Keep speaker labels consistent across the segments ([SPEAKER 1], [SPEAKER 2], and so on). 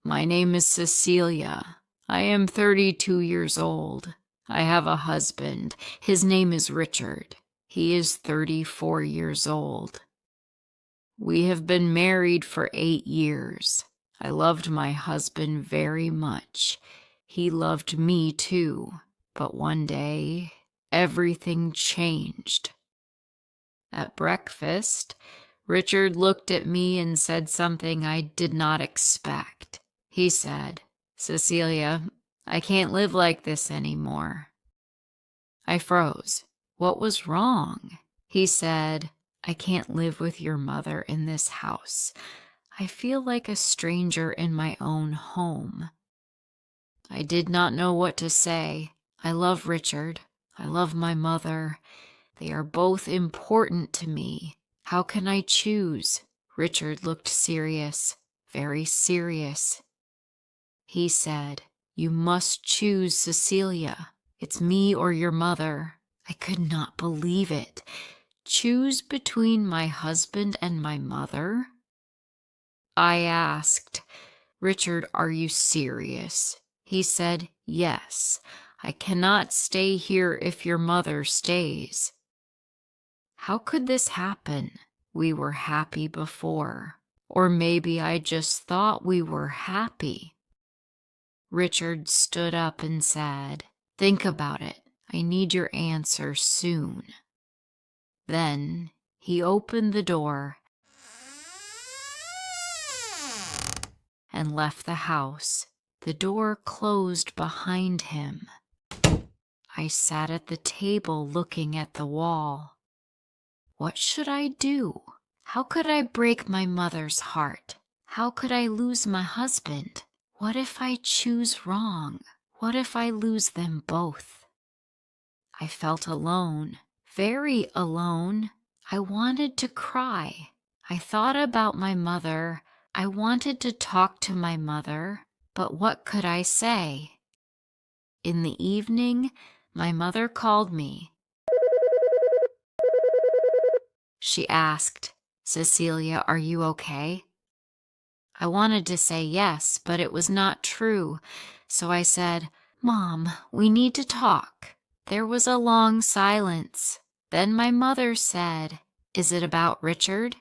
[SPEAKER 1] My name is Cecilia. I am 32 years old. I have a husband. His name is Richard. He is 34 years old. We have been married for 8 years. I loved my husband very much. He loved me too. But one day, everything changed. At breakfast, Richard looked at me and said something I did not expect. He said, "Cecilia, I can't live like this anymore." I froze. What was wrong? He said, "I can't live with your mother in this house. I feel like a stranger in my own home." I did not know what to say. I love Richard. I love my mother. They are both important to me. How can I choose? Richard looked serious, very serious. He said, "You must choose Cecilia. It's me or your mother." I could not believe it. Choose between my husband and my mother? I asked, "Richard, are you serious?" He said, "Yes. I cannot stay here if your mother stays." How could this happen? We were happy before. Or maybe I just thought we were happy. Richard stood up and said, "Think about it. I need your answer soon." Then he opened the door and left the house. The door closed behind him. I sat at the table looking at the wall. What should I do? How could I break my mother's heart? How could I lose my husband? What if I choose wrong? What if I lose them both? I felt alone, very alone. I wanted to cry. I thought about my mother. I wanted to talk to my mother, but what could I say? In the evening, my mother called me. She asked, "Cecilia, are you okay?" I wanted to say yes, but it was not true. So I said, "Mom, we need to talk." There was a long silence. Then my mother said, "Is it about Richard?"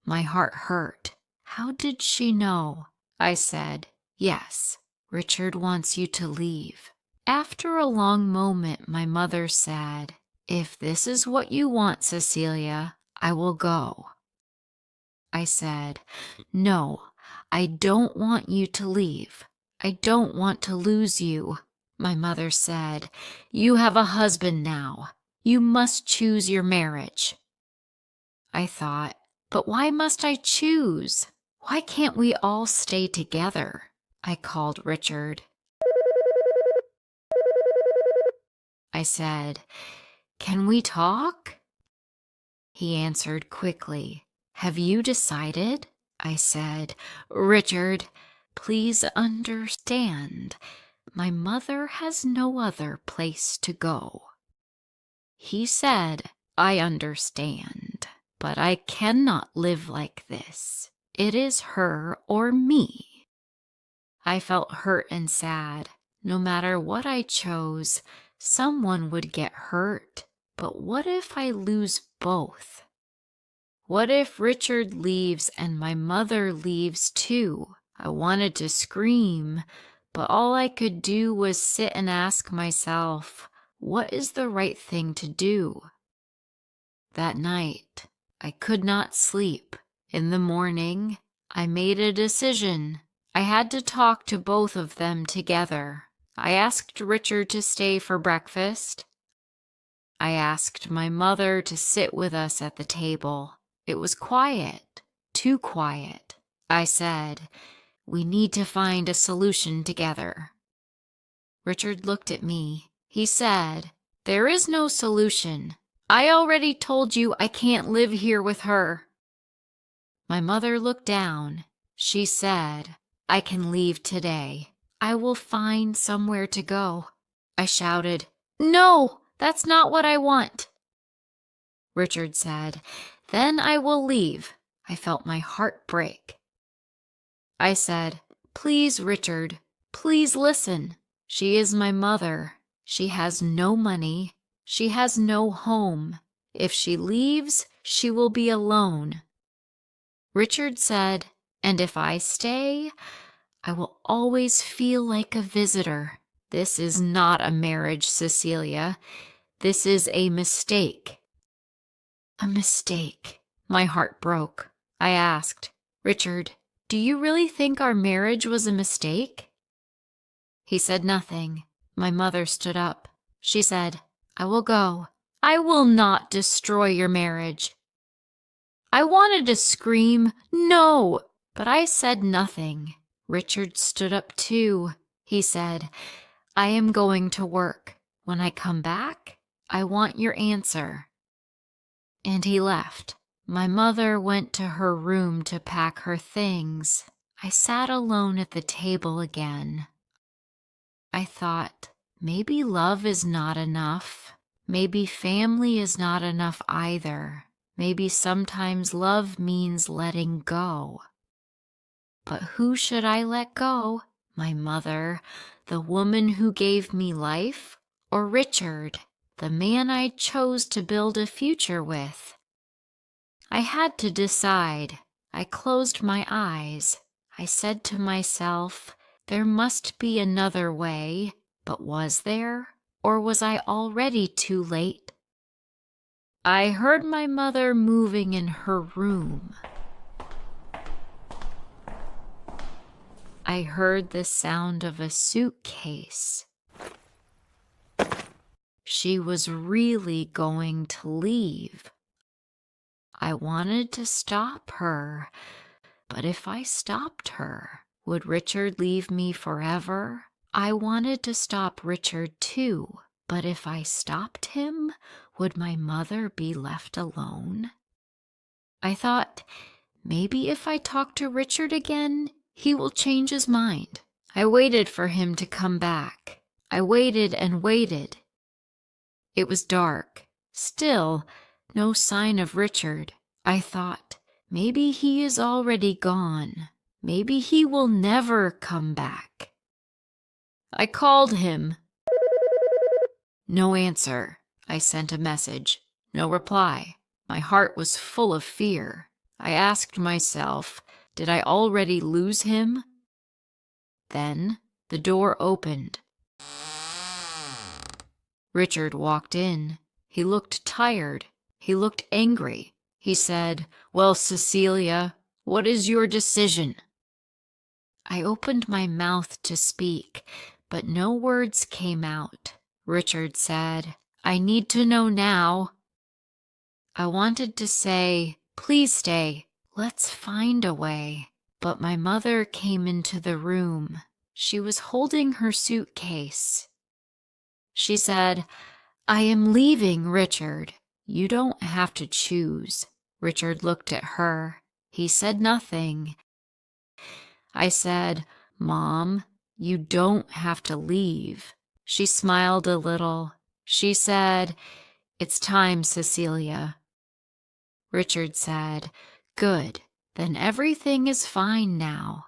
[SPEAKER 1] My heart hurt. How did she know? I said, "Yes, Richard wants you to leave." After a long moment, my mother said, "If this is what you want, Cecilia, I will go." I said, "No, I don't want you to leave. I don't want to lose you." My mother said, "You have a husband now. You must choose your marriage." I thought, but why must I choose? Why can't we all stay together? I called Richard. I said, "Can we talk?" He answered quickly, "Have you decided?" I said, "Richard, please understand. My mother has no other place to go." He said, "I understand, but I cannot live like this. It is her or me." I felt hurt and sad. No matter what I chose, someone would get hurt. But what if I lose both? What if Richard leaves and my mother leaves too? I wanted to scream, but all I could do was sit and ask myself, what is the right thing to do? That night, I could not sleep. In the morning, I made a decision. I had to talk to both of them together. I asked Richard to stay for breakfast. I asked my mother to sit with us at the table. It was quiet, too quiet. I said, "We need to find a solution together." Richard looked at me. He said, "There is no solution. I already told you I can't live here with her." My mother looked down. She said, "I can leave today. I will find somewhere to go." I shouted, "No, that's not what I want." Richard said, "Then I will leave." I felt my heart break. I said, Please, Richard, please listen. She is my mother. She has no money. She has no home. If she leaves, she will be alone. Richard said, and if I stay, I will always feel like a visitor. This is not a marriage, Cecilia. This is a mistake. A mistake. My heart broke. I asked, Richard, do you really think our marriage was a mistake? He said nothing. My mother stood up. She said, I will go. I will not destroy your marriage. I wanted to scream, no, but I said nothing. Richard stood up too. He said, I am going to work. When I come back, I want your answer. And he left. My mother went to her room to pack her things. I sat alone at the table again. I thought, maybe love is not enough. Maybe family is not enough either. Maybe sometimes love means letting go. But who should I let go? My mother, the woman who gave me life, or Richard, the man I chose to build a future with? I had to decide. I closed my eyes. I said to myself, there must be another way, but was there? Or was I already too late? I heard my mother moving in her room. I heard the sound of a suitcase. She was really going to leave. I wanted to stop her, but if I stopped her, would Richard leave me forever? I wanted to stop Richard too, but if I stopped him, would my mother be left alone? I thought, maybe if I talk to Richard again, he will change his mind. I waited for him to come back. I waited and waited. It was dark. Still, no sign of Richard. I thought, maybe he is already gone. Maybe he will never come back. I called him. No answer. I sent a message. No reply. My heart was full of fear. I asked myself, did I already lose him? Then the door opened. Richard walked in. He looked tired. He looked angry. He said, well, Cecilia, what is your decision? I opened my mouth to speak, but no words came out. Richard said, I need to know now. I wanted to say, please stay. Let's find a way. But my mother came into the room. She was holding her suitcase. She said, I am leaving, Richard. You don't have to choose. Richard looked at her. He said nothing. I said, Mom, you don't have to leave. She smiled a little. She said, it's time, Cecilia. Richard said, good, then everything is fine now.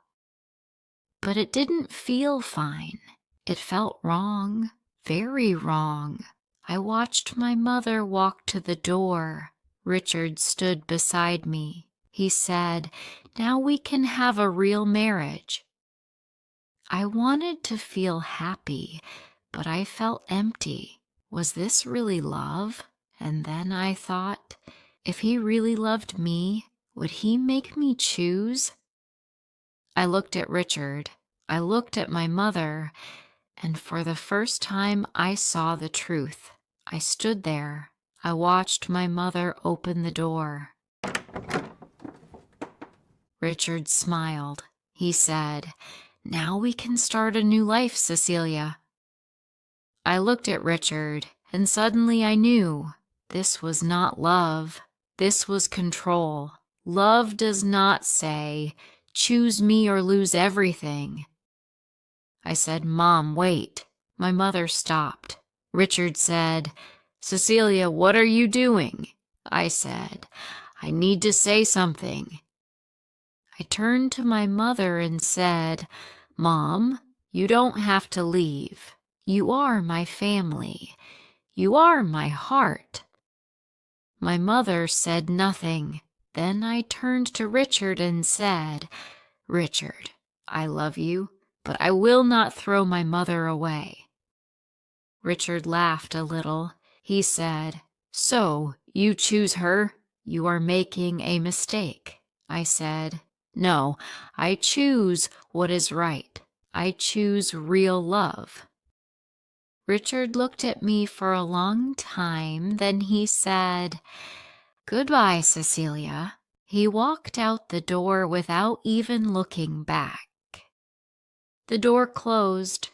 [SPEAKER 1] But it didn't feel fine. It felt wrong, very wrong. I watched my mother walk to the door. Richard stood beside me. He said, now we can have a real marriage. I wanted to feel happy, but I felt empty. Was this really love? And then I thought, if he really loved me, would he make me choose? I looked at Richard. I looked at my mother, and for the first time I saw the truth. I stood there. I watched my mother open the door. Richard smiled. He said, now we can start a new life, Cecilia. I looked at Richard, and suddenly I knew this was not love. This was control. Love does not say, choose me or lose everything. I said, Mom, wait. My mother stopped. Richard said, Cecilia, what are you doing? I said, I need to say something. I turned to my mother and said, Mom, you don't have to leave. You are my family. You are my heart. My mother said nothing. Then I turned to Richard and said, Richard, I love you, but I will not throw my mother away. Richard laughed a little. He said, So, you choose her? You are making a mistake. I said, No, I choose what is right. I choose real love. Richard looked at me for a long time, then he said, Goodbye, Cecilia. He walked out the door without even looking back. The door closed.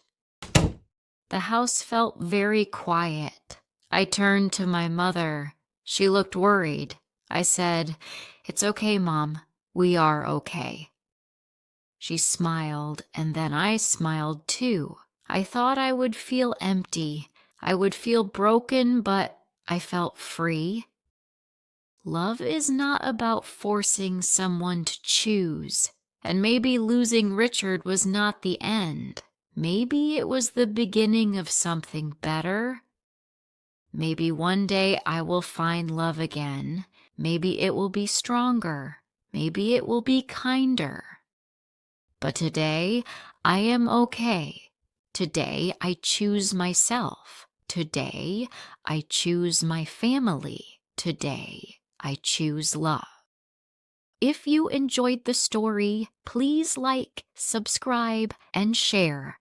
[SPEAKER 1] The house felt very quiet. I turned to my mother. She looked worried. I said, It's okay, Mom. We are okay. She smiled, and then I smiled too. I thought I would feel empty. I would feel broken, but I felt free. Love is not about forcing someone to choose, and maybe losing Richard was not the end. Maybe it was the beginning of something better. Maybe one day I will find love again. Maybe it will be stronger. Maybe it will be kinder. But today, I am okay. Today, I choose myself. Today, I choose my family. Today, I choose love. If you enjoyed the story, please like, subscribe, and share.